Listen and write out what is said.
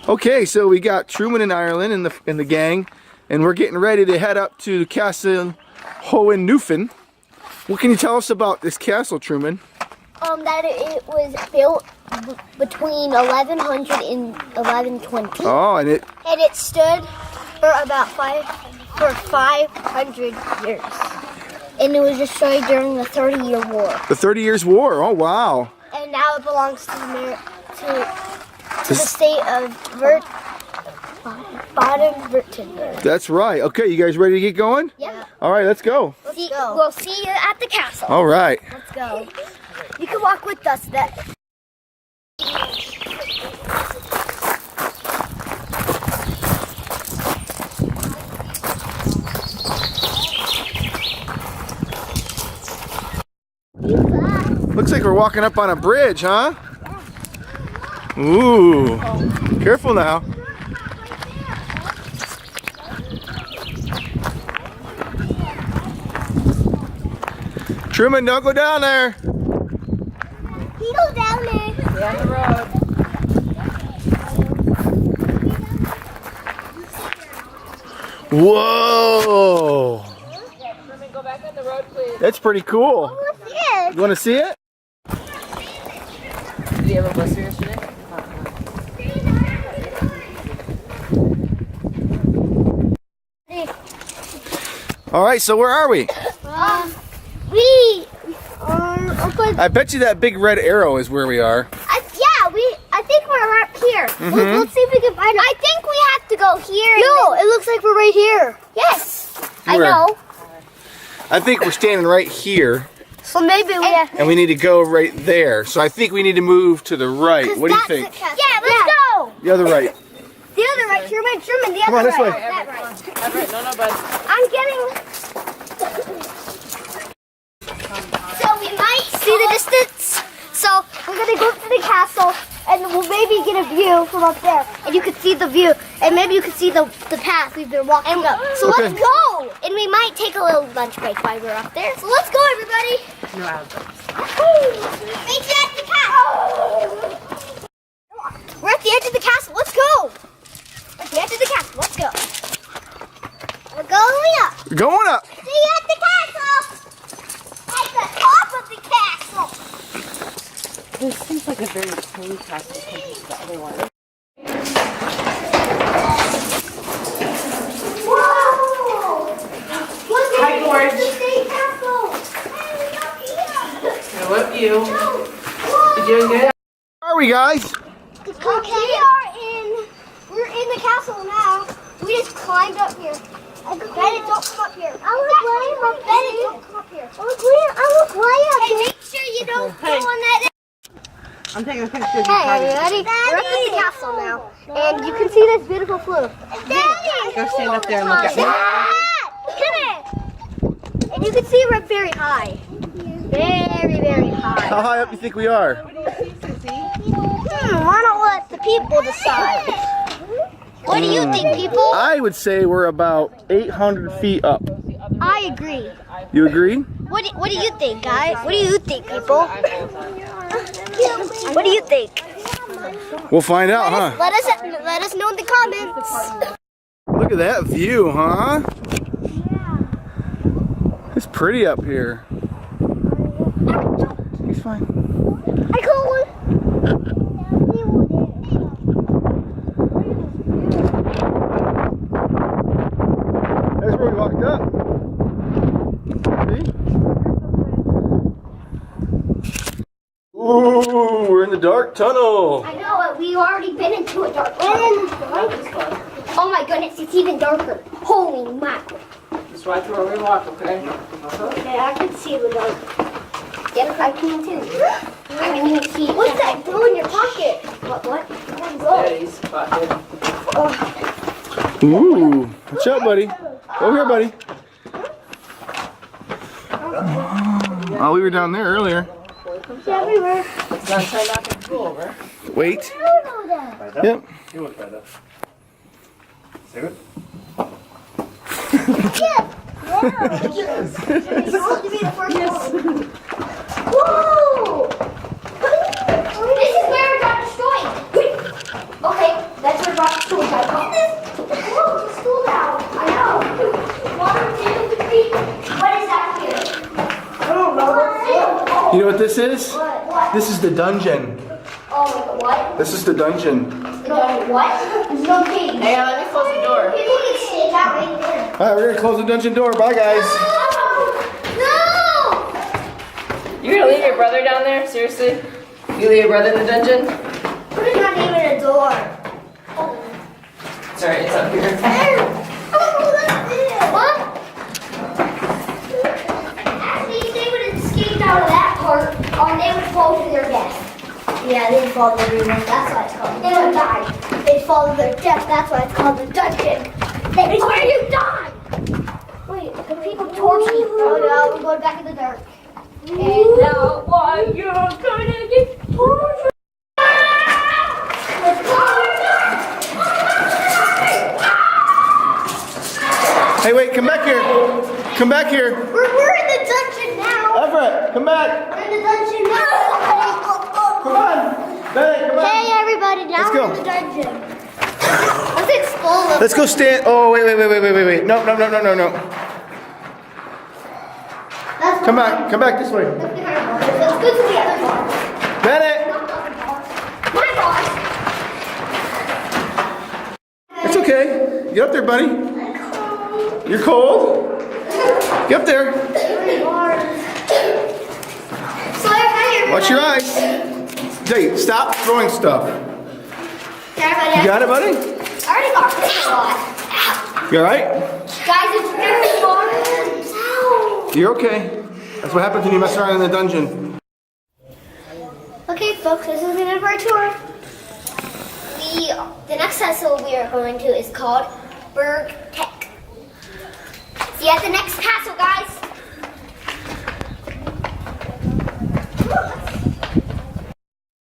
Okay, so we got Truman and Ireland in the gang, and we're getting ready to head up to Castle Hohen Neuffen. What can you tell us about this castle, Truman? That it was built between 1100 and 1120. Oh, and it stood for about 500 years. And it was destroyed during the 30-Year War. The 30 Years War. Oh, wow. And now it belongs to the state of Baden-Württemberg. That's right. Okay, you guys ready to get going? Yeah. All right, let's go. We'll see you at the castle. All right. Let's go. You can walk with us. Looks like we're walking up on a bridge, huh? Ooh. Careful now. Truman, don't go down there. He goes down there. Stay on the road. Whoa. Truman, go back on the road, please. That's pretty cool. What's this? You want to see it? Did you have a blister yesterday? All right, so where are we? We are up on, I bet you that big red arrow is where we are. I think we're up here. Let's see if we can find it. I think we have to go here. No, it looks like we're right here. Yes. I know. I think we're standing right here, So maybe we and we need to go right there. So I think we need to move to the right. What do you think? Yeah, let's go. The other right. The other right, Truman, the Come other on, this way. right. That right. Everett, no, bud. I'm getting... So we might see the distance. So we're going to go to the castle and we'll maybe get a view from up there. And you can see the view. And maybe you can see the path we've been walking up. So Okay. let's go. And we might take a little lunch break while we're up there. So let's go, everybody. No, I have Meet you at the castle. We're at the edge of the castle. Let's go. At the edge of the castle. Let's go. We're going up. We're going up. See you at the castle! At the top of the castle! This seems like a very clean castle compared to the other one. Whoa! Look Hi, at George. the state castle! I love you. You doing good? Where are we, guys? We're in the castle now. We just climbed up here. Bennett, don't come up here. Bennett, don't come up here. Hey, make sure you don't go on that. I'm taking a picture of you. Hey, everybody. We're up at the castle now. And you can see this beautiful flue. Daddy! Go stand up there and look at me. Come here! And you can see we're very high. Very, very high. How high up do you think we are? Why don't let the people decide? What do you think, people? I would say we're about 800 feet up. I agree. You agree? What do you think, guys? What do you think, people? What do you think? We'll find out, huh? Let us know in the comments. Look at that view, huh? It's pretty up here. He's fine. I call one. That's where we walked up. See? Ooh, we're in the dark tunnel. I know it. We've already been into a dark tunnel. Oh my goodness, it's even darker. Holy mackerel. Just right through where we walk, okay? Okay, I can see the dark. Yep, I can too. I can even see. What's that glue in your pocket? What? Daddy's pocket. Ooh, what's up, buddy? Over here, buddy. Oh, we were down there earlier. It's everywhere. It's not trying not to go over. Wait. Right up? Yep. You look right up. See it? Yeah. Yes. It's supposed to be the first one. Whoa! This is where it got destroyed. Okay, that's where it got You know what this is? What? This is the dungeon. Oh, what? This is the dungeon. No, what? There's no cage. Hey, let me close the door. People can stay out right there. All right, we're gonna close the dungeon door. Bye, guys. No! You gonna leave your brother down there? Seriously? You leave your brother in the dungeon? Put it not even a door. Sorry, it's up here. What? Actually, if they would have escaped out of that part, they would fall to their death. Yeah, they'd fall to their death. That's why it's called. They would die. They'd fall to their death. That's why it's called the dungeon. It's where you die. Wait, the people torch me. Oh no, we're going back in the dark. And now, why you're gonna get tortured? Hey, wait, come back here. Come back here. We're in the dungeon now. Everett, come back. We're in the dungeon now. Come on. Hey, come on. Hey everybody, now Let's we're go. in the dungeon. Let's explore them. Let's go stand. Oh, wait. No. That's Come back this way. Let's go to the other bar. Bennett. My bar. It's okay. Get up there, buddy. You're cold. Get up there. Watch your eyes. Hey, stop throwing stuff. You got it, buddy? I already got this a lot. You all right? Guys, it's very hard. You're okay. That's what happens when you mess around in the dungeon. Okay, folks, this is the end of our tour. The next castle we are going to is called Burg. See you at the next castle, guys.